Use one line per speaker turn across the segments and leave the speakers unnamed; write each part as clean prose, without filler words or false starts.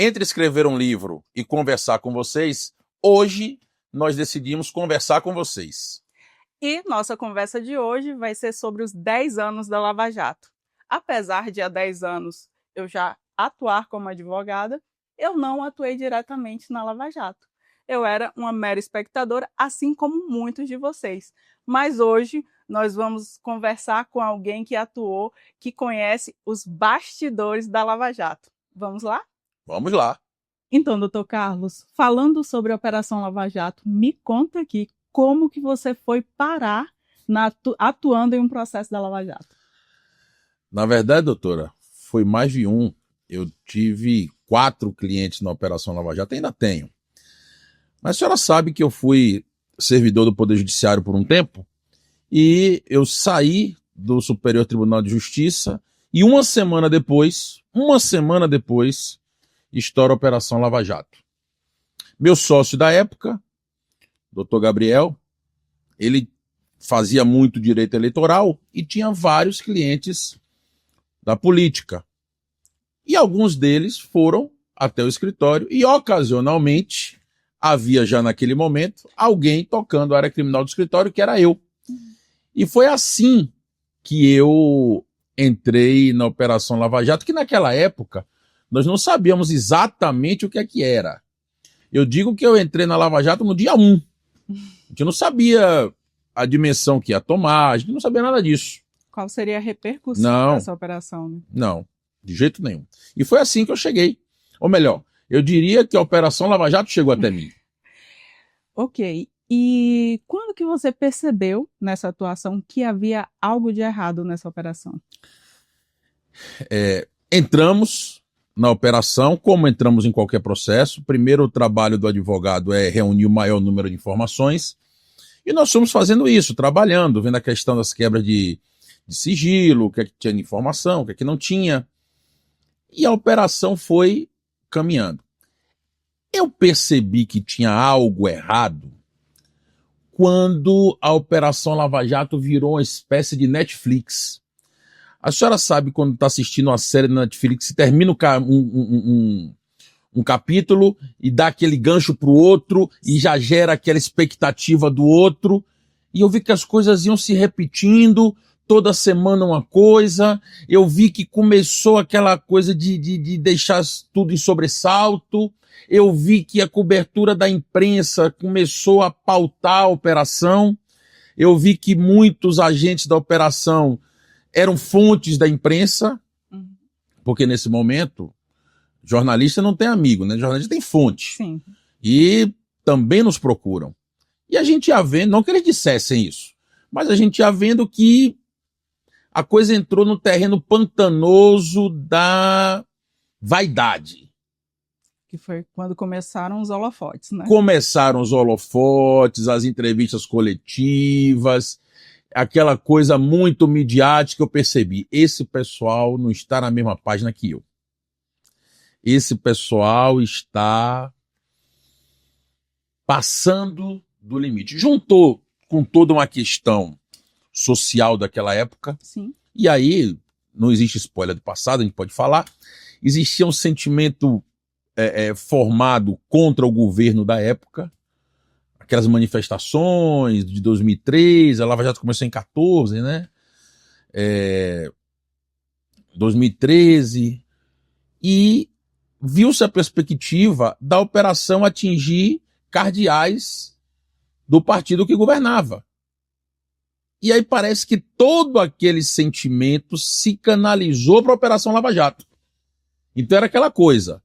Entre escrever um livro e conversar com vocês, hoje nós decidimos conversar com vocês.
E nossa conversa de hoje vai ser sobre os 10 anos da Lava Jato. Apesar de há 10 anos eu já atuar como advogada, eu não atuei diretamente na Lava Jato. Eu era uma mera espectadora, assim como muitos de vocês. Mas hoje nós vamos conversar com alguém que atuou, que conhece os bastidores da Lava Jato. Vamos lá?
Vamos lá.
Então, doutor Carlos, falando sobre a Operação Lava Jato, me conta aqui como que você foi parar atuando em um processo da Lava Jato.
Na verdade, doutora, foi mais de um. Eu tive 4 clientes na Operação Lava Jato, ainda tenho. Mas a senhora sabe que eu fui servidor do Poder Judiciário por um tempo e eu saí do Superior Tribunal de Justiça e uma semana depois, estoura a Operação Lava Jato. Meu sócio da época, doutor Gabriel, ele fazia muito direito eleitoral e tinha vários clientes da política. E alguns deles foram até o escritório e, ocasionalmente, havia já naquele momento alguém tocando a área criminal do escritório, que era eu. E foi assim que eu entrei na Operação Lava Jato, que naquela época nós não sabíamos exatamente o que é que era. Eu digo que eu entrei na Lava Jato no dia 1. A gente não sabia a dimensão que ia tomar, a gente não sabia nada disso.
Qual seria a repercussão dessa operação? Né?
Não, de jeito nenhum. E foi assim que eu cheguei. Ou melhor, eu diria que a Operação Lava Jato chegou até mim.
Ok. E quando que você percebeu nessa atuação que havia algo de errado nessa operação?
Entramos na operação, como entramos em qualquer processo. Primeiro, o trabalho do advogado é reunir o maior número de informações. E nós fomos fazendo isso, trabalhando, vendo a questão das quebras de sigilo, o que é que tinha de informação, o que é que não tinha. E a operação foi caminhando. Eu percebi que tinha algo errado quando a Operação Lava Jato virou uma espécie de Netflix. A senhora sabe quando está assistindo uma série na Netflix, se termina um capítulo e dá aquele gancho para o outro e já gera aquela expectativa do outro. E eu vi que as coisas iam se repetindo, toda semana uma coisa. Eu vi que começou aquela coisa de deixar tudo em sobressalto. Eu vi que a cobertura da imprensa começou a pautar a operação. Eu vi que muitos agentes da operação eram fontes da imprensa, porque nesse momento, jornalista não tem amigo, né? Jornalista tem fonte.
Sim.
E também nos procuram. E a gente ia vendo, não que eles dissessem isso, mas a gente ia vendo que a coisa entrou no terreno pantanoso da vaidade.
Que foi quando começaram os holofotes, né?
Começaram os holofotes, as entrevistas coletivas, aquela coisa muito midiática. Eu percebi, esse pessoal não está na mesma página que eu. Esse pessoal está passando do limite. Juntou com toda uma questão social daquela época.
Sim.
E aí, não existe spoiler do passado, a gente pode falar, existia um sentimento formado contra o governo da época, aquelas manifestações de 2003, a Lava Jato começou em 14, né? 2013, e viu-se a perspectiva da operação atingir cardeais do partido que governava. E aí parece que todo aquele sentimento se canalizou para a Operação Lava Jato. Então era aquela coisa,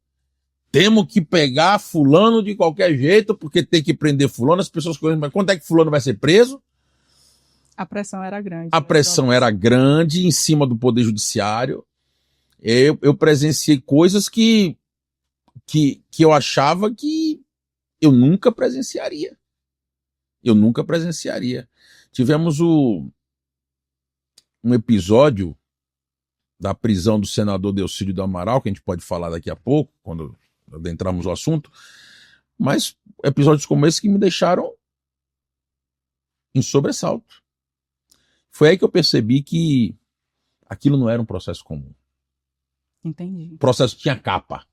temos que pegar fulano de qualquer jeito, porque tem que prender fulano, as pessoas correndo, mas quando é que fulano vai ser preso?
A pressão era grande.
A pressão era grande em cima do Poder Judiciário. Eu presenciei coisas que eu achava que eu nunca presenciaria. Tivemos um episódio da prisão do senador Delcídio do Amaral, que a gente pode falar daqui a pouco, quando adentrarmos o assunto, mas episódios como esse que me deixaram em sobressalto. Foi aí que eu percebi que aquilo não era um processo comum.
Entendi.
O processo tinha capa.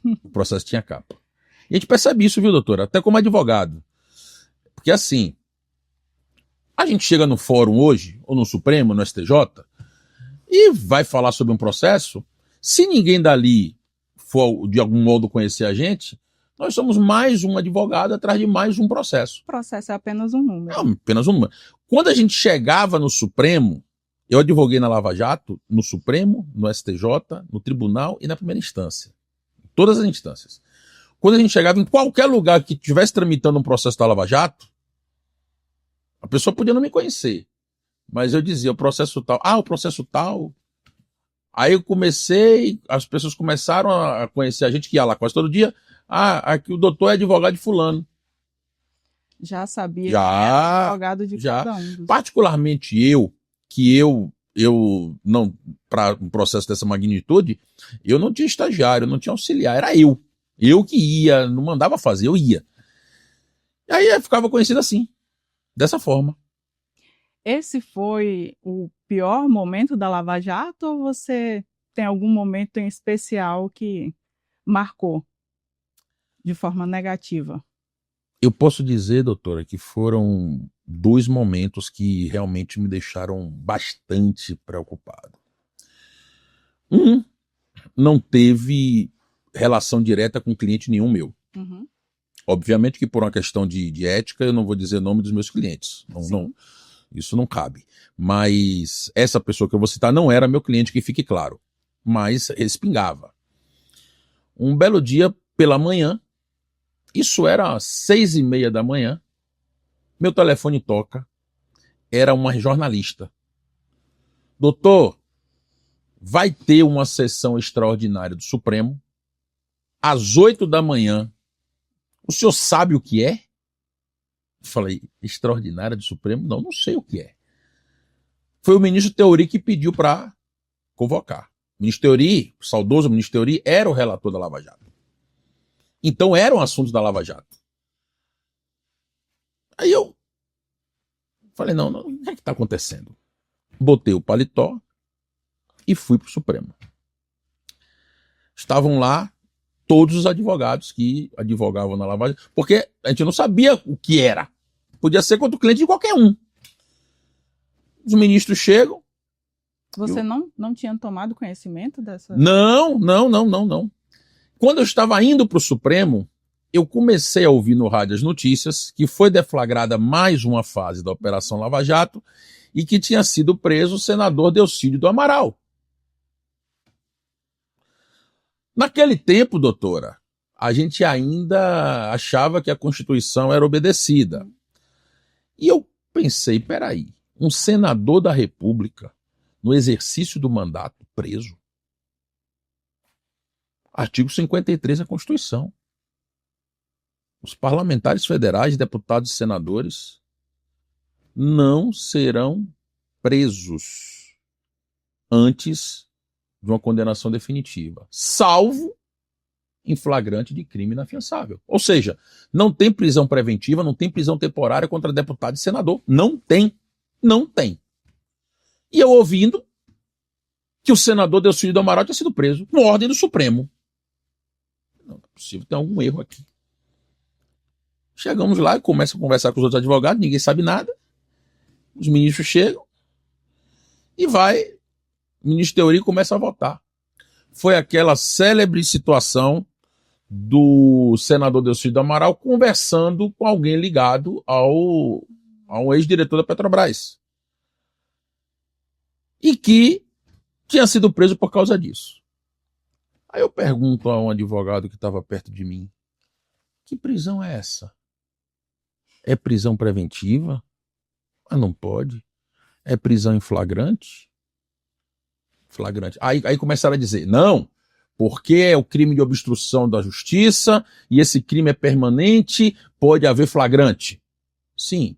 O processo tinha capa. E a gente percebe isso, viu, doutora? Até como advogado. Porque assim, a gente chega no fórum hoje, ou no Supremo, no STJ, e vai falar sobre um processo. Se ninguém dali for, de algum modo, conhecer a gente, nós somos mais um advogado atrás de mais um processo.
O processo é apenas um número.
Não, apenas um número. Quando a gente chegava no Supremo, eu advoguei na Lava Jato, no Supremo, no STJ, no Tribunal e na primeira instância. Todas as instâncias. Quando a gente chegava em qualquer lugar que estivesse tramitando um processo da Lava Jato, a pessoa podia não me conhecer, mas eu dizia, o processo tal. Ah, o processo tal. Aí eu comecei, as pessoas começaram a conhecer a gente, que ia lá quase todo dia. Ah, aqui o doutor é advogado de fulano.
Já sabia
Já,
que era advogado de
já.
cada um.
Particularmente eu, que eu não, para um processo dessa magnitude, eu não tinha estagiário, eu não tinha auxiliar, era eu. Eu que ia, não mandava fazer, eu ia. E aí eu ficava conhecido assim, dessa forma.
Esse foi o pior momento da Lava Jato ou você tem algum momento em especial que marcou de forma negativa?
Eu posso dizer, doutora, que foram 2 momentos que realmente me deixaram bastante preocupado. Um, não teve relação direta com cliente nenhum meu.
Uhum.
Obviamente que por uma questão de ética eu não vou dizer o nome dos meus clientes. Não, isso não cabe. Mas essa pessoa que eu vou citar não era meu cliente, que fique claro. Mas respingava. Um belo dia, pela manhã, isso era 6:30 da manhã, meu telefone toca, era uma jornalista. Doutor, vai ter uma sessão extraordinária do Supremo, às 8 da manhã. O senhor sabe o que é? Eu falei, extraordinária do Supremo? Não sei o que é. Foi o ministro Teori que pediu para convocar. O ministro Teori, o saudoso ministro Teori, era o relator da Lava Jato. Então eram assuntos da Lava Jato. Aí eu falei, não, o que é que está acontecendo? Botei o paletó e fui para o Supremo. Estavam lá todos os advogados que advogavam na Lava Jato, porque a gente não sabia o que era. Podia ser contra o cliente de qualquer um. Os ministros chegam.
Você não tinha tomado conhecimento dessa?
Não. Quando eu estava indo para o Supremo, eu comecei a ouvir no rádio as notícias que foi deflagrada mais uma fase da Operação Lava Jato e que tinha sido preso o senador Delcídio do Amaral. Naquele tempo, doutora, a gente ainda achava que a Constituição era obedecida. E eu pensei, peraí, um senador da República, no exercício do mandato, preso? Artigo 53 da Constituição. Os parlamentares federais, deputados e senadores não serão presos antes de uma condenação definitiva, salvo em flagrante de crime inafiançável. Ou seja, não tem prisão preventiva, não tem prisão temporária contra deputado e senador. Não tem. E eu ouvindo que o senador Delcídio do Amaral tinha sido preso por ordem do Supremo. Não é possível, tem algum erro aqui. Chegamos lá e começam a conversar com os outros advogados, ninguém sabe nada. Os ministros chegam e o ministro Teori começa a votar. Foi aquela célebre situação do senador Delcídio do Amaral conversando com alguém ligado a um ex-diretor da Petrobras. E que tinha sido preso por causa disso. Aí eu pergunto a um advogado que estava perto de mim, que prisão é essa? É prisão preventiva? Mas não pode. É prisão em flagrante? Flagrante. Aí começaram a dizer, não, porque é o crime de obstrução da justiça e esse crime é permanente, pode haver flagrante. Sim,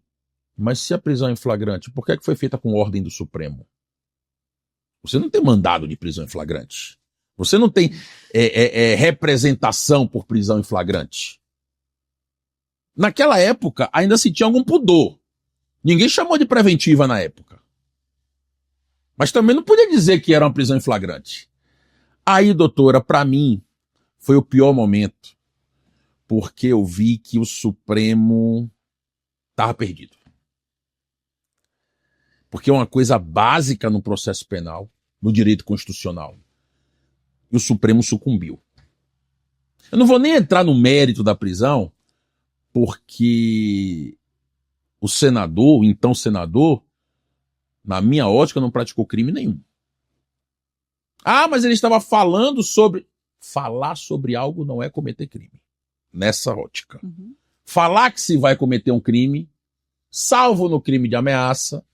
mas se a prisão é em flagrante, por que é que foi feita com ordem do Supremo? Você não tem mandado de prisão em flagrante. Você não tem representação por prisão em flagrante. Naquela época, ainda se tinha algum pudor. Ninguém chamou de preventiva na época. Mas também não podia dizer que era uma prisão em flagrante. Aí, doutora, para mim, Foi o pior momento, porque eu vi que o Supremo estava perdido. Porque é uma coisa básica no processo penal, no direito constitucional. E o Supremo sucumbiu. Eu não vou nem entrar no mérito da prisão, porque o senador, o então senador, na minha ótica, não praticou crime nenhum. Ah, mas ele estava falando sobre... Falar sobre algo não é cometer crime. Nessa ótica.
Uhum.
Falar que se vai cometer um crime, salvo no crime de ameaça,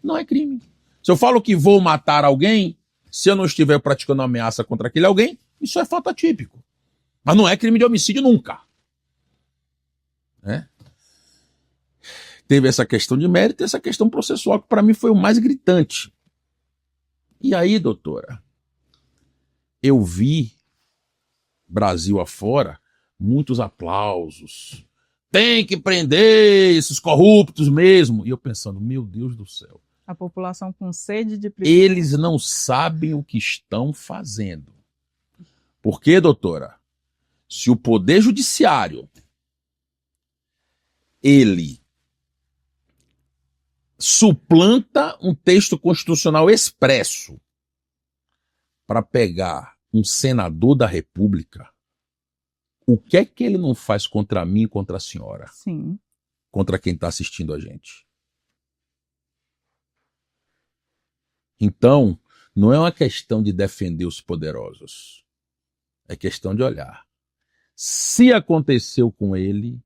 não é crime. Se eu falo que vou matar alguém, se eu não estiver praticando ameaça contra aquele alguém, isso é fato atípico. Mas não é crime de homicídio nunca. Né? Teve essa questão de mérito e essa questão processual, que para mim foi o mais gritante. E aí, doutora, eu vi, Brasil afora, muitos aplausos. Tem que prender esses corruptos mesmo. E eu pensando, meu Deus do céu.
A população com sede de prisão.
Eles não sabem o que estão fazendo. Por quê, doutora? Se o Poder Judiciário, ele suplanta um texto constitucional expresso para pegar um senador da República, o que é que ele não faz contra mim e contra a senhora?
Sim.
Contra quem está assistindo a gente? Então, não é uma questão de defender os poderosos. É questão de olhar. Se aconteceu com ele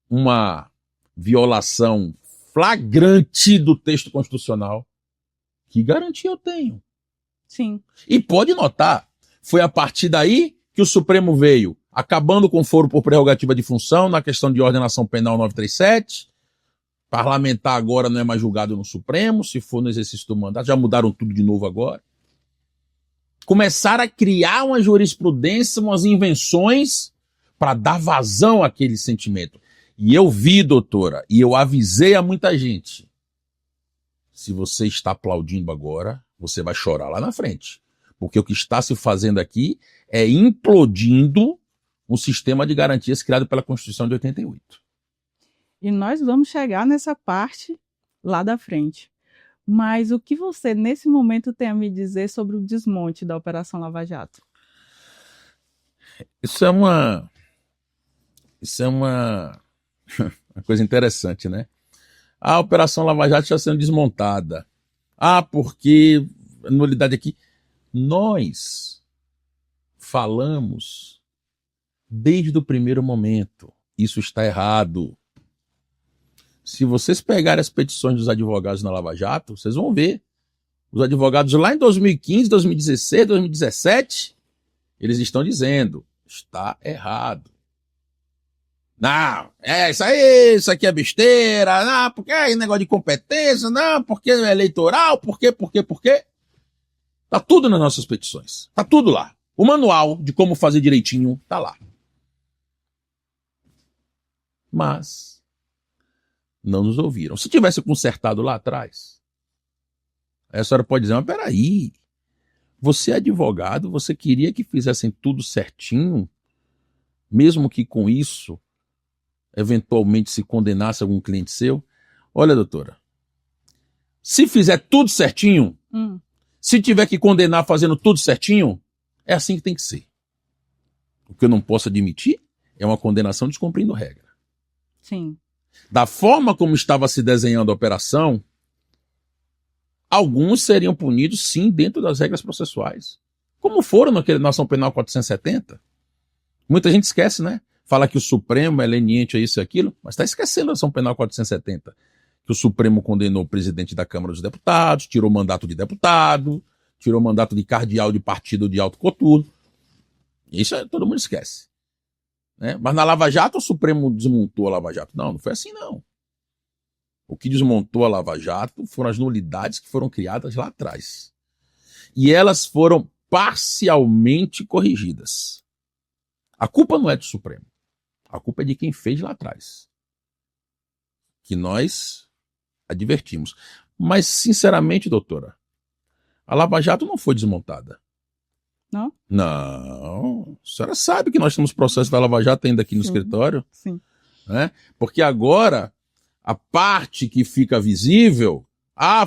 uma violação flagrante do texto constitucional, que garantia eu tenho?
Sim.
E pode notar, foi a partir daí que o Supremo veio, acabando com o foro por prerrogativa de função na questão de ordenação penal 937. Parlamentar agora não é mais julgado no Supremo, se for no exercício do mandato, já mudaram tudo de novo agora. Começaram a criar uma jurisprudência, umas invenções para dar vazão àquele sentimento. E eu vi, doutora, e eu avisei a muita gente, se você está aplaudindo agora, você vai chorar lá na frente. Porque o que está se fazendo aqui é implodindo um sistema de garantias criado pela Constituição de 88.
E nós vamos chegar nessa parte lá da frente. Mas o que você, nesse momento, tem a me dizer sobre o desmonte da Operação Lava Jato?
Isso é uma uma coisa interessante, né? A Operação Lava Jato está sendo desmontada. Ah, porque, nulidade aqui, nós falamos desde o primeiro momento. Isso está errado. Se vocês pegarem as petições dos advogados na Lava Jato, vocês vão ver. Os advogados lá em 2015, 2016, 2017, eles estão dizendo, está errado. Não, isso aqui é besteira, não, porque é negócio de competência, não, porque é eleitoral, por quê? Tá tudo nas nossas petições, tá tudo lá. O manual de como fazer direitinho tá lá. Mas não nos ouviram. Se tivesse consertado lá atrás, aí a senhora pode dizer, mas peraí, você é advogado, você queria que fizessem tudo certinho, mesmo que com isso eventualmente se condenasse algum cliente seu? Olha, doutora, se fizer tudo certinho, se tiver que condenar fazendo tudo certinho, é assim que tem que ser. O que eu não posso admitir é uma condenação descumprindo regra.
Sim.
Da forma como estava se desenhando a operação, alguns seriam punidos, sim, dentro das regras processuais. Como foram na ação penal 470. Muita gente esquece, né? Fala que o Supremo é leniente a isso e aquilo, mas está esquecendo a ação penal 470. Que o Supremo condenou o presidente da Câmara dos Deputados, tirou o mandato de deputado, tirou o mandato de cardeal de partido de alto coturno. Isso todo mundo esquece. Né? Mas na Lava Jato o Supremo desmontou a Lava Jato. Não foi assim não. O que desmontou a Lava Jato foram as nulidades que foram criadas lá atrás. E elas foram parcialmente corrigidas. A culpa não é do Supremo. A culpa é de quem fez lá atrás. Que nós advertimos. Mas, sinceramente, doutora, a Lava Jato não foi desmontada.
Não?
Não. A senhora sabe que nós temos processo da Lava Jato ainda aqui no escritório?
Sim.
Né? Porque agora a parte que fica visível,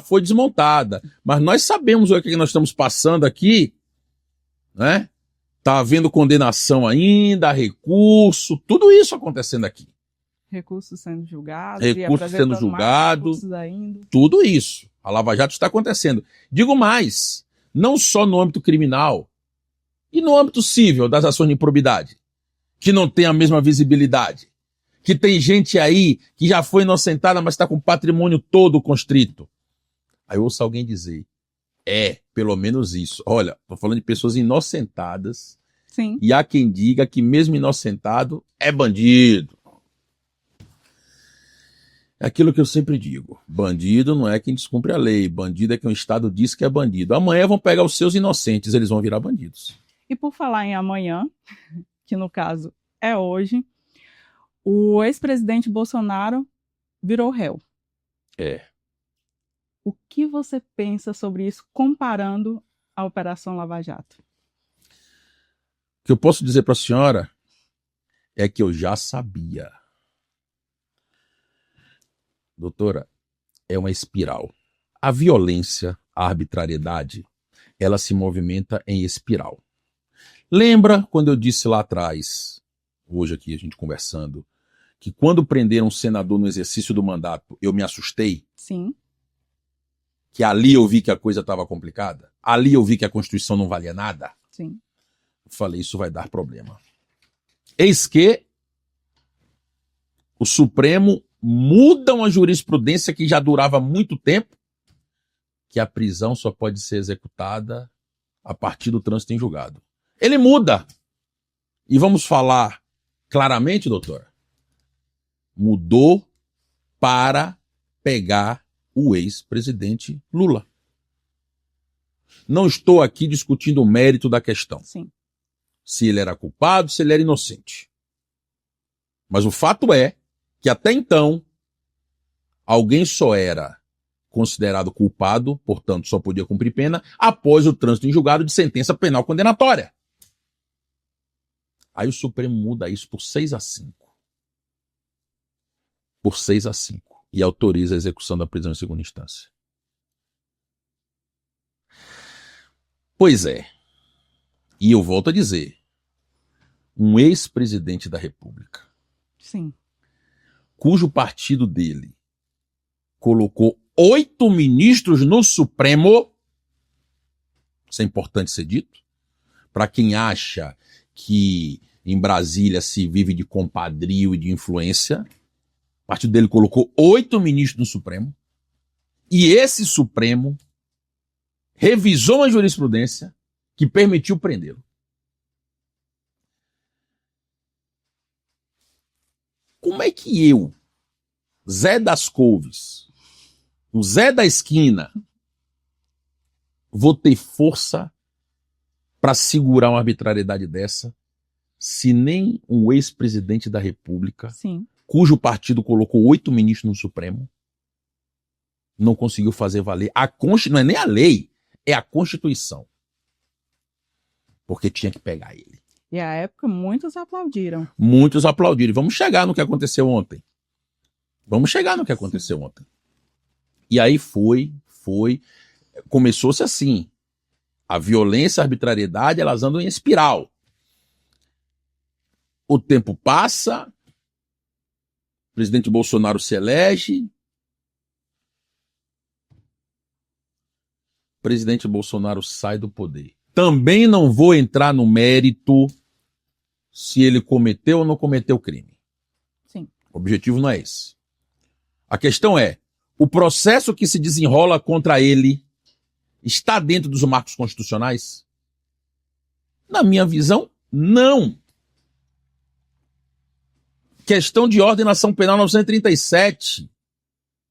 foi desmontada. Mas nós sabemos o que nós estamos passando aqui, né? Tá havendo condenação ainda, recurso, tudo isso acontecendo aqui.
Recursos sendo julgados,
Recursos sendo julgados, tudo isso. A Lava Jato está acontecendo. Digo mais, não só no âmbito criminal, e no âmbito civil das ações de improbidade, que não tem a mesma visibilidade, que tem gente aí que já foi inocentada, mas está com o patrimônio todo constrito. Aí eu ouço alguém dizer, pelo menos isso. Olha, estou falando de pessoas inocentadas.
Sim.
E há quem diga que mesmo inocentado é bandido. É aquilo que eu sempre digo. Bandido não é quem descumpre a lei. Bandido é quem o Estado diz que é bandido. Amanhã vão pegar os seus inocentes, eles vão virar bandidos.
E por falar em amanhã, que no caso é hoje, o ex-presidente Bolsonaro virou réu. O que você pensa sobre isso, comparando a Operação Lava Jato?
O que eu posso dizer para a senhora é que eu já sabia. Doutora, é uma espiral. A violência, a arbitrariedade, ela se movimenta em espiral. Lembra quando eu disse lá atrás, hoje aqui a gente conversando, que quando prenderam um senador no exercício do mandato, eu me assustei?
Sim.
Que ali eu vi que a coisa estava complicada? Ali eu vi que a Constituição não valia nada?
Sim.
Eu falei, isso vai dar problema. Eis que o Supremo muda uma jurisprudência que já durava muito tempo, que a prisão só pode ser executada a partir do trânsito em julgado. Ele muda. E vamos falar claramente, doutora? Mudou para pegar o ex-presidente Lula. Não estou aqui discutindo o mérito da questão.
Sim.
Se ele era culpado, se ele era inocente. Mas o fato é que até então, alguém só era considerado culpado, portanto só podia cumprir pena, após o trânsito em julgado de sentença penal condenatória. Aí o Supremo muda isso por 6-5. Por 6-5. E autoriza a execução da prisão em segunda instância. Pois é. E eu volto a dizer, um ex-presidente da República,
sim,
cujo partido dele colocou 8 ministros no Supremo, isso é importante ser dito, para quem acha que em Brasília se vive de compadrio e de influência, o partido dele colocou 8 ministros no Supremo, e esse Supremo revisou uma jurisprudência que permitiu prendê-lo. Como é que eu, Zé das Couves, o Zé da esquina, vou ter força para segurar uma arbitrariedade dessa, se nem um ex-presidente da República,
sim,
cujo partido colocou 8 ministros no Supremo, não conseguiu fazer valer a Constituição, não é nem a lei, é a Constituição. Porque tinha que pegar ele.
E à época muitos aplaudiram.
Muitos aplaudiram. E vamos chegar no que aconteceu ontem. Vamos chegar no que aconteceu ontem. E aí começou-se assim. A violência, a arbitrariedade, elas andam em espiral. O tempo passa, o presidente Bolsonaro se elege, o presidente Bolsonaro sai do poder. Também não vou entrar no mérito se ele cometeu ou não cometeu crime.
Sim.
O objetivo não é esse. A questão é, o processo que se desenrola contra ele está dentro dos marcos constitucionais? Na minha visão, não. Questão de ordenação penal 937,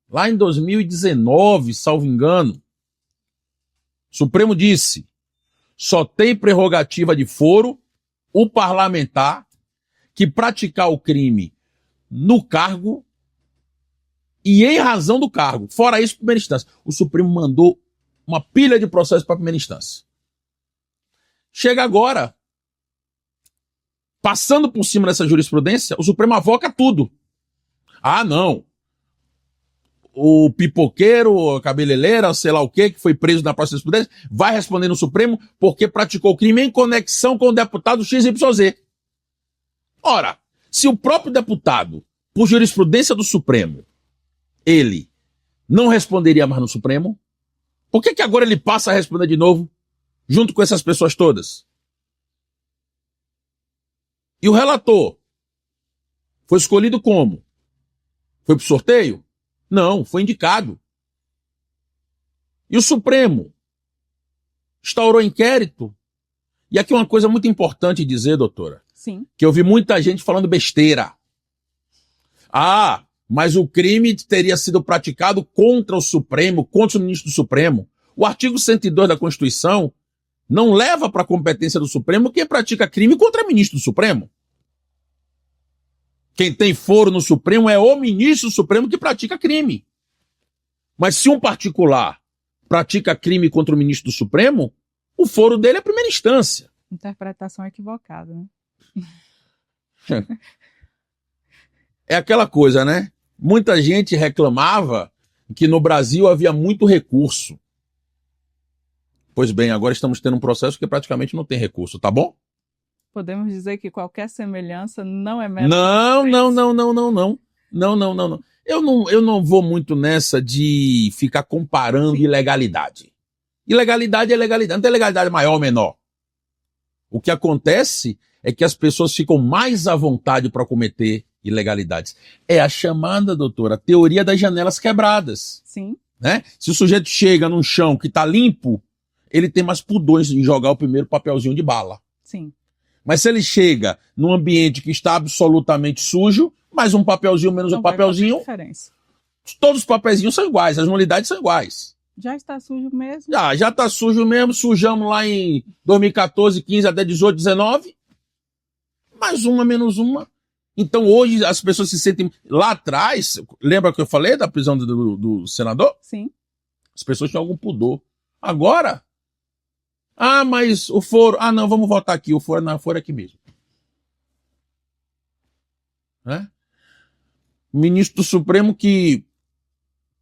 lá em 2019, salvo engano, o Supremo disse, só tem prerrogativa de foro o parlamentar que praticar o crime no cargo e em razão do cargo. Fora isso, primeira instância. O Supremo mandou uma pilha de processos para a primeira instância. Chega agora, passando por cima dessa jurisprudência, o Supremo avoca tudo. Ah, não. O pipoqueiro, a cabeleireira, sei lá o quê, que foi preso na próxima jurisprudência, vai responder no Supremo porque praticou crime em conexão com o deputado XYZ. Ora, se o próprio deputado, por jurisprudência do Supremo, ele não responderia mais no Supremo, por que agora ele passa a responder de novo, junto com essas pessoas todas? E o relator foi escolhido como? Foi pro sorteio? Não, foi indicado. E o Supremo instaurou inquérito. E aqui uma coisa muito importante dizer, doutora.
Sim.
Que eu vi muita gente falando besteira. Ah, mas o crime teria sido praticado contra o Supremo, contra o ministro do Supremo. O artigo 102 da Constituição não leva para a competência do Supremo quem pratica crime contra ministro do Supremo. Quem tem foro no Supremo é o ministro do Supremo que pratica crime. Mas se um particular pratica crime contra o ministro do Supremo, o foro dele é a primeira instância.
Interpretação equivocada, né?
É aquela coisa, né? Muita gente reclamava que no Brasil havia muito recurso. Pois bem, agora estamos tendo um processo que praticamente não tem recurso, tá bom?
Podemos dizer que qualquer semelhança não é mera
Não.
coincidência.
Eu não vou muito nessa de ficar comparando ilegalidade. Ilegalidade é legalidade, não tem legalidade maior ou menor. O que acontece é que as pessoas ficam mais à vontade para cometer ilegalidades. É a chamada, doutora, teoria das janelas quebradas.
Sim.
Né? Se o sujeito chega num chão que está limpo, ele tem mais pudores em jogar o primeiro papelzinho de bala.
Sim.
Mas se ele chega num ambiente que está absolutamente sujo, mais um papelzinho, menos um papelzinho, todos os papelzinhos são iguais, as nulidades são iguais.
Já está sujo mesmo?
Já está sujo mesmo, sujamos lá em 2014, 15 até 18, 19. Mais uma, menos uma. Então hoje as pessoas se sentem... Lá atrás, lembra que eu falei da prisão do senador?
Sim.
As pessoas tinham algum pudor. Agora... Ah, mas o foro... Ah, não, vamos votar aqui. O foro, não, o foro é aqui mesmo. Né? Ministro do Supremo que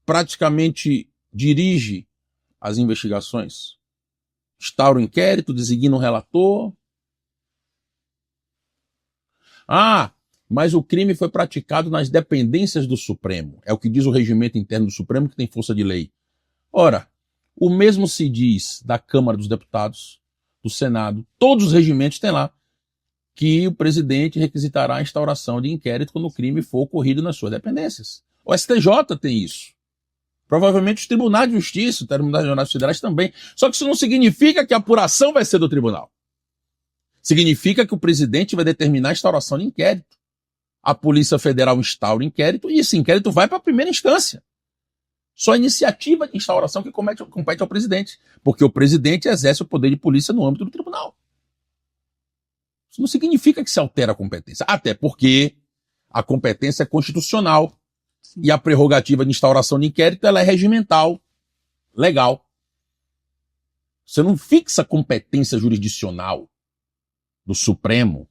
praticamente dirige as investigações. Instaura o inquérito, designa um relator. Ah, mas o crime foi praticado nas dependências do Supremo. É o que diz o regimento interno do Supremo, que tem força de lei. Ora, o mesmo se diz da Câmara dos Deputados, do Senado, todos os regimentos têm lá que o presidente requisitará a instauração de inquérito quando o crime for ocorrido nas suas dependências. O STJ tem isso. Provavelmente os tribunais de justiça, os tribunais federais também. Só que isso não significa que a apuração vai ser do tribunal. Significa que o presidente vai determinar a instauração de inquérito. A Polícia Federal instaura o inquérito e esse inquérito vai para a primeira instância. Só a iniciativa de instauração que compete ao presidente. Porque o presidente exerce o poder de polícia no âmbito do tribunal. Isso não significa que se altera a competência. Até porque a competência é constitucional. Sim. E a prerrogativa de instauração de inquérito ela é regimental, legal. Você não fixa a competência jurisdicional do Supremo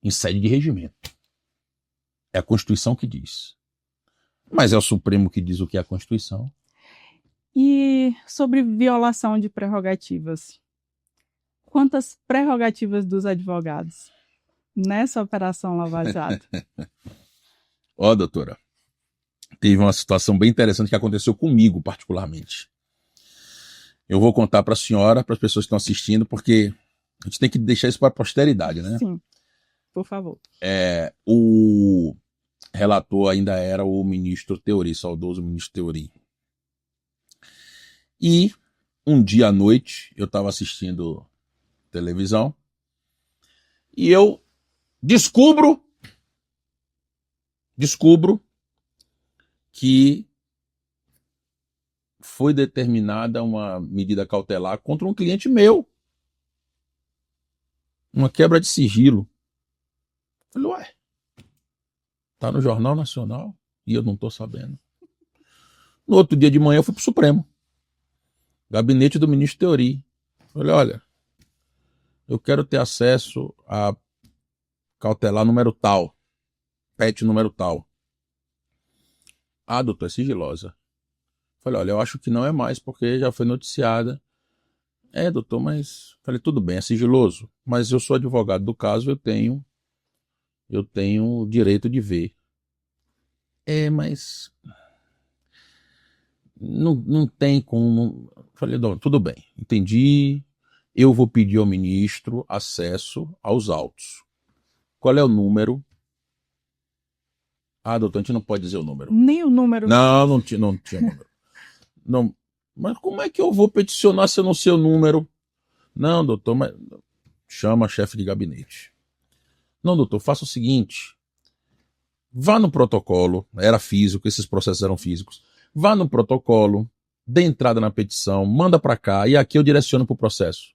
em sede de regimento. É a Constituição que diz. Mas é o Supremo que diz o que é a Constituição.
E sobre violação de prerrogativas? Quantas prerrogativas dos advogados nessa Operação Lava Jato?
Ó, doutora, teve uma situação bem interessante que aconteceu comigo, particularmente. Eu vou contar para a senhora, para as pessoas que estão assistindo, porque a gente tem que deixar isso para a posteridade, né?
Sim, por favor.
O relator ainda era o ministro Teori, saudoso ministro Teori. E um dia à noite, eu estava assistindo televisão e eu descubro que foi determinada uma medida cautelar contra um cliente meu. Uma quebra de sigilo. Falei, ué, tá no Jornal Nacional e eu não tô sabendo. No outro dia de manhã eu fui pro Supremo. Gabinete do ministro Teori. Falei, olha, eu quero ter acesso a cautelar número tal, PET número tal. Ah, doutor, é sigilosa. Falei, olha, eu acho que não é mais, porque já foi noticiada. É, doutor, mas... Falei, tudo bem, é sigiloso, mas eu sou advogado do caso, eu tenho o direito de ver. É, mas... Não tem como... Falei, não, tudo bem, entendi. Eu vou pedir ao ministro acesso aos autos. Qual é o número? Ah, doutor, a gente não pode dizer o número.
Nem o número.
Não tinha número. Não, mas como é que eu vou peticionar se eu não sei o número? Não, doutor, mas... Chama a chefe de gabinete. Não, doutor, faça o seguinte. Vá no protocolo, era físico, esses processos eram físicos. Vá no protocolo, dê entrada na petição, manda para cá e aqui eu direciono para o processo.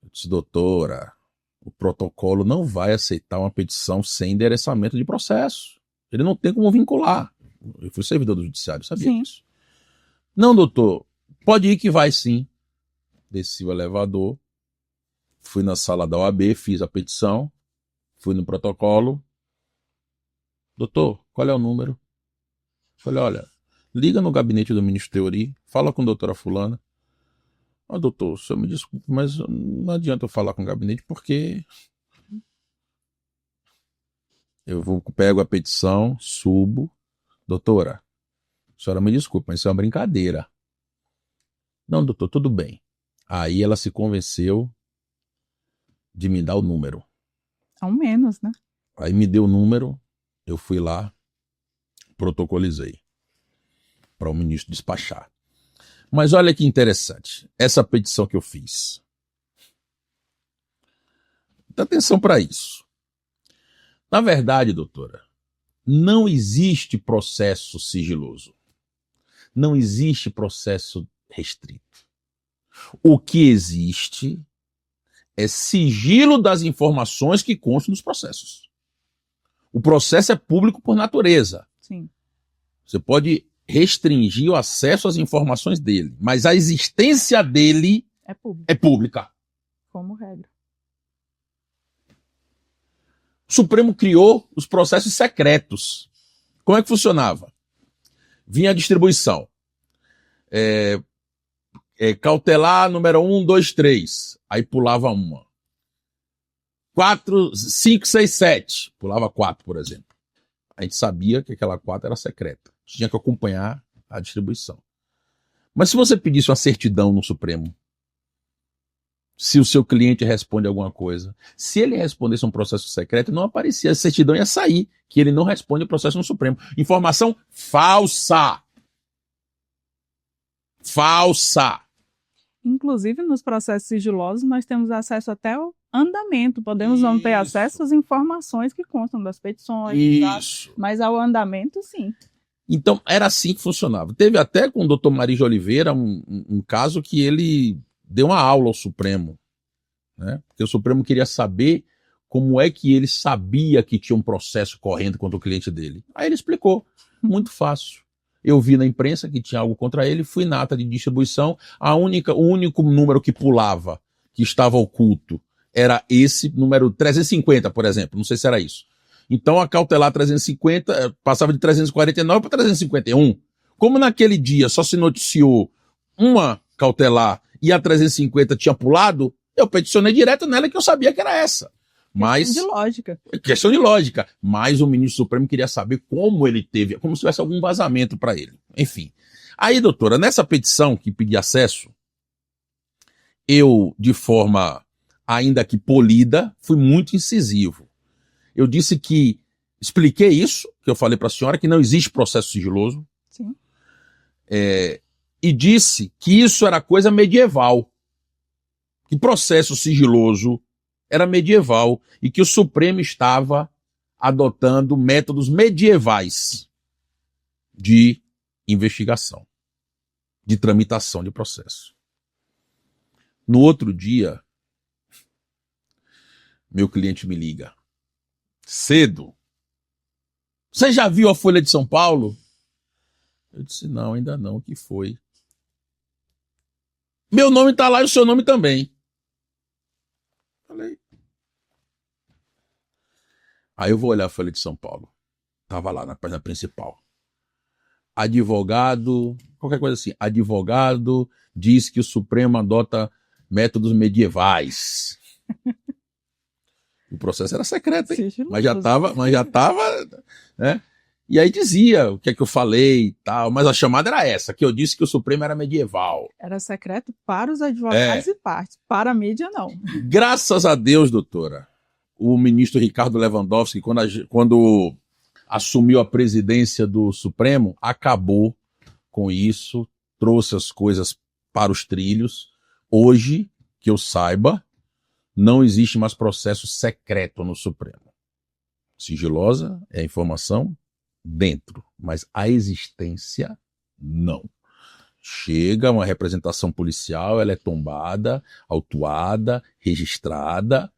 Eu disse, doutora, o protocolo não vai aceitar uma petição sem endereçamento de processo. Ele não tem como vincular. Eu fui servidor do judiciário, sabia disso. Não, doutor, pode ir que vai sim. Desci o elevador, fui na sala da OAB, fiz a petição, fui no protocolo. Doutor, qual é o número? Falei, olha, liga no gabinete do ministro Teori, fala com a doutora fulana. Ah, doutor, o senhor me desculpe, mas não adianta eu falar com o gabinete porque pego a petição, subo. Doutora, a senhora me desculpe, mas isso é uma brincadeira. Não, doutor, tudo bem. Aí ela se convenceu de me dar o número.
Ao menos, né?
Aí me deu o número, eu fui lá, protocolizei para o ministro despachar. Mas olha que interessante, essa petição que eu fiz. Dá atenção para isso. Na verdade, doutora, não existe processo sigiloso. Não existe processo restrito. O que existe é sigilo das informações que constam nos processos. O processo é público por natureza.
Sim.
Você pode restringir o acesso às informações dele, mas a existência dele é pública.
Como regra.
O Supremo criou os processos secretos. Como é que funcionava? Vinha a distribuição. Cautelar número 1, 2, 3. Aí pulava uma. 4, 5, 6, 7. Pulava 4, por exemplo. A gente sabia que aquela 4 era secreta. A gente tinha que acompanhar a distribuição. Mas se você pedisse uma certidão no Supremo, se o seu cliente responde alguma coisa, se ele respondesse um processo secreto, não aparecia. A certidão ia sair, que ele não responde o processo no Supremo. Informação falsa. Falsa.
Inclusive, nos processos sigilosos, nós temos acesso até ao andamento. Podemos não ter acesso às informações que constam das petições.
Isso.
Tá? Mas ao andamento, sim.
Então, era assim que funcionava. Teve até com o doutor Maris de Oliveira um caso que ele deu uma aula ao Supremo, né? Porque o Supremo queria saber como é que ele sabia que tinha um processo correndo contra o cliente dele. Aí ele explicou. Muito fácil. Eu vi na imprensa que tinha algo contra ele, fui na ata de distribuição, o único número que pulava, que estava oculto, era esse número 350, por exemplo, não sei se era isso. Então a cautelar 350 passava de 349 para 351. Como naquele dia só se noticiou uma cautelar e a 350 tinha pulado, eu peticionei direto nela que eu sabia que era essa. Mas,
questão de lógica.
Questão de lógica. Mas o ministro Supremo queria saber como ele teve, como se tivesse algum vazamento para ele. Enfim. Aí, doutora, nessa petição que pedi acesso, eu, de forma ainda que polida, fui muito incisivo. Eu disse que, expliquei isso, que eu falei para a senhora, que não existe processo sigiloso.
Sim.
E disse que isso era coisa medieval. Que processo sigiloso era medieval e que o Supremo estava adotando métodos medievais de investigação, de tramitação de processo. No outro dia, meu cliente me liga. Cedo. Você já viu a Folha de São Paulo? Eu disse, não, ainda não. O que foi? Meu nome está lá e o seu nome também. Falei. Aí eu vou olhar a Folha de São Paulo. Tava lá na página principal. Advogado, qualquer coisa assim. Advogado diz que o Supremo adota métodos medievais. O processo era secreto, hein? Mas já tava, né? E aí dizia o que é que eu falei e tal, mas a chamada era essa, que eu disse que o Supremo era medieval.
Era secreto para os advogados e partes, para a mídia não.
Graças a Deus, doutora, o ministro Ricardo Lewandowski, quando assumiu a presidência do Supremo, acabou com isso, trouxe as coisas para os trilhos. Hoje, que eu saiba, não existe mais processo secreto no Supremo. Sigilosa é a informação dentro, mas a existência, não. Chega uma representação policial, ela é tombada, autuada, registrada,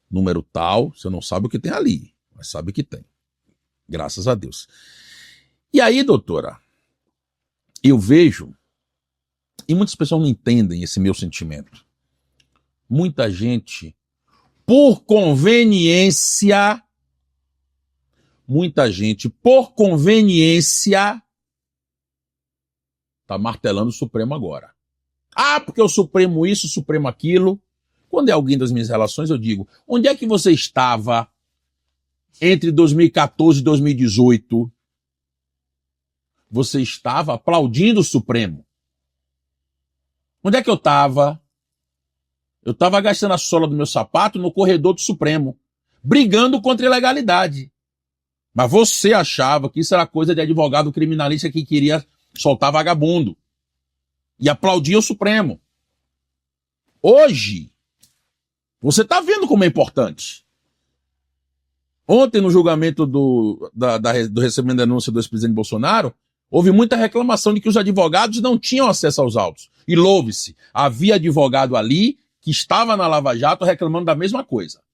número tal, você não sabe o que tem ali, mas sabe que tem. Graças a Deus. E aí, doutora, eu vejo, e muitas pessoas não entendem esse meu sentimento, muita gente, por conveniência, tá martelando o Supremo agora. Ah, porque o Supremo isso, o Supremo aquilo. Quando é alguém das minhas relações, eu digo, onde é que você estava entre 2014 e 2018? Você estava aplaudindo o Supremo. Onde é que eu estava? Eu estava gastando a sola do meu sapato no corredor do Supremo, brigando contra a ilegalidade. Mas você achava que isso era coisa de advogado criminalista que queria soltar vagabundo. E aplaudia o Supremo. Hoje, você está vendo como é importante. Ontem, no julgamento do recebimento de denúncia do ex-presidente Bolsonaro, houve muita reclamação de que os advogados não tinham acesso aos autos. E louve-se, havia advogado ali que estava na Lava Jato reclamando da mesma coisa.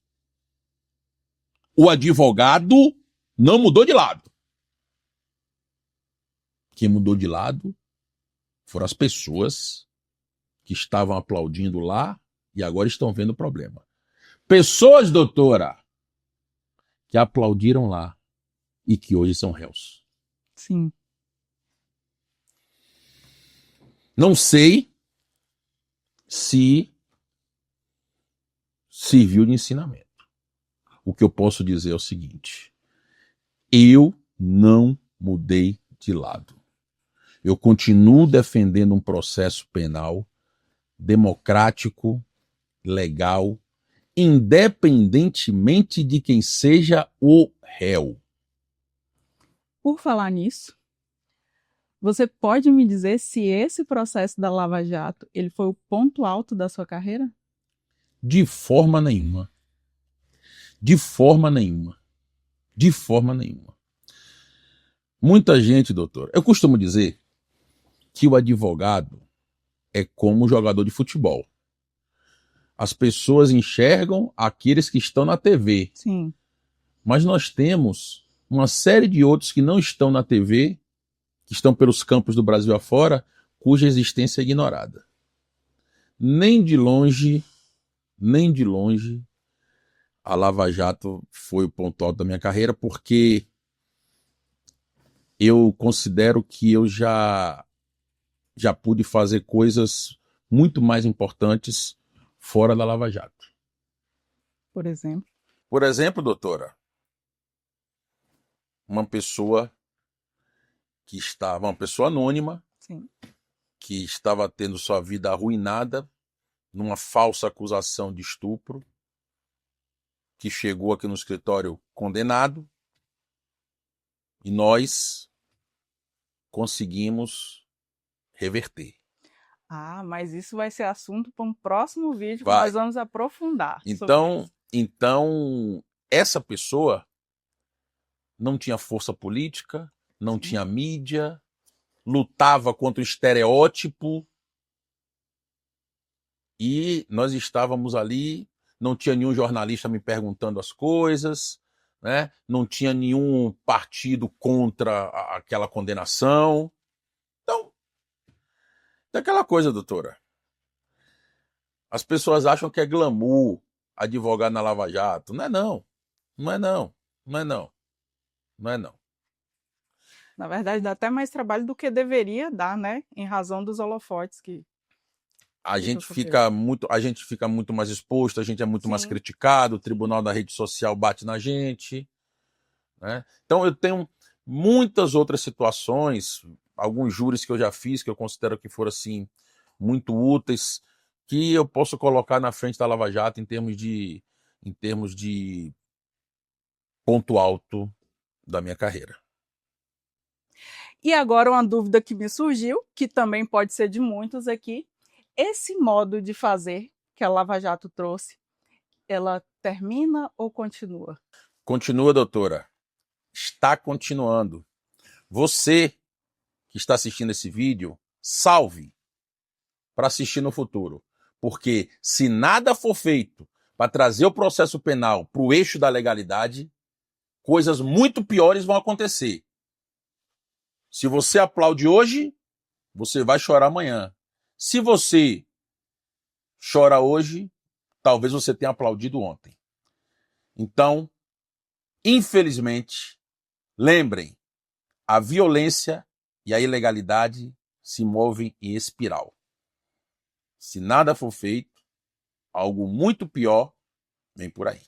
O advogado não mudou de lado. Quem mudou de lado foram as pessoas que estavam aplaudindo lá e agora estão vendo o problema. Pessoas, doutora, que aplaudiram lá e que hoje são réus.
Sim.
Não sei se serviu de ensinamento. O que eu posso dizer é o seguinte: eu não mudei de lado. Eu continuo defendendo um processo penal democrático, legal, independentemente de quem seja o réu.
Por falar nisso, você pode me dizer se esse processo da Lava Jato ele foi o ponto alto da sua carreira?
De forma nenhuma. De forma nenhuma. De forma nenhuma. Muita gente, doutor, eu costumo dizer que o advogado é como o jogador de futebol. As pessoas enxergam aqueles que estão na TV.
Sim.
Mas nós temos uma série de outros que não estão na TV, que estão pelos campos do Brasil afora, cuja existência é ignorada. Nem de longe, a Lava Jato foi o ponto alto da minha carreira, porque eu considero que eu já pude fazer coisas muito mais importantes fora da Lava Jato.
Por exemplo?
Por exemplo, doutora, uma pessoa anônima,
sim,
que estava tendo sua vida arruinada numa falsa acusação de estupro, que chegou aqui no escritório condenado, e nós conseguimos reverter.
Ah, mas isso vai ser assunto para um próximo vídeo que
Vai.
nós vamos aprofundar.
Então, essa pessoa não tinha força política, não
Sim.
tinha mídia, lutava contra o estereótipo, e nós estávamos ali, não tinha nenhum jornalista me perguntando as coisas, né? Não tinha nenhum partido contra aquela condenação. Então, é aquela coisa, doutora. As pessoas acham que é glamour advogar na Lava Jato. Não é não. Não é não. Não é não. Não é não.
Na verdade, dá até mais trabalho do que deveria dar, né? Em razão dos holofotes que
A gente
sofreu.
fica muito mais exposto, a gente é muito mais
Sim.
criticado, o tribunal da rede social bate na gente, né? Então eu tenho muitas outras situações, alguns júris que eu já fiz, que eu considero que foram assim muito úteis, que eu posso colocar na frente da Lava Jato em termos de ponto alto da minha carreira.
E agora uma dúvida que me surgiu, que também pode ser de muitos aqui. Esse modo de fazer que a Lava Jato trouxe, ela termina ou continua?
Continua, doutora. Está continuando. Você que está assistindo esse vídeo, salve para assistir no futuro. Porque se nada for feito para trazer o processo penal para o eixo da legalidade, coisas muito piores vão acontecer. Se você aplaude hoje, você vai chorar amanhã. Se você chora hoje, talvez você tenha aplaudido ontem. Então, infelizmente, lembrem, a violência e a ilegalidade se movem em espiral. Se nada for feito, algo muito pior vem por aí.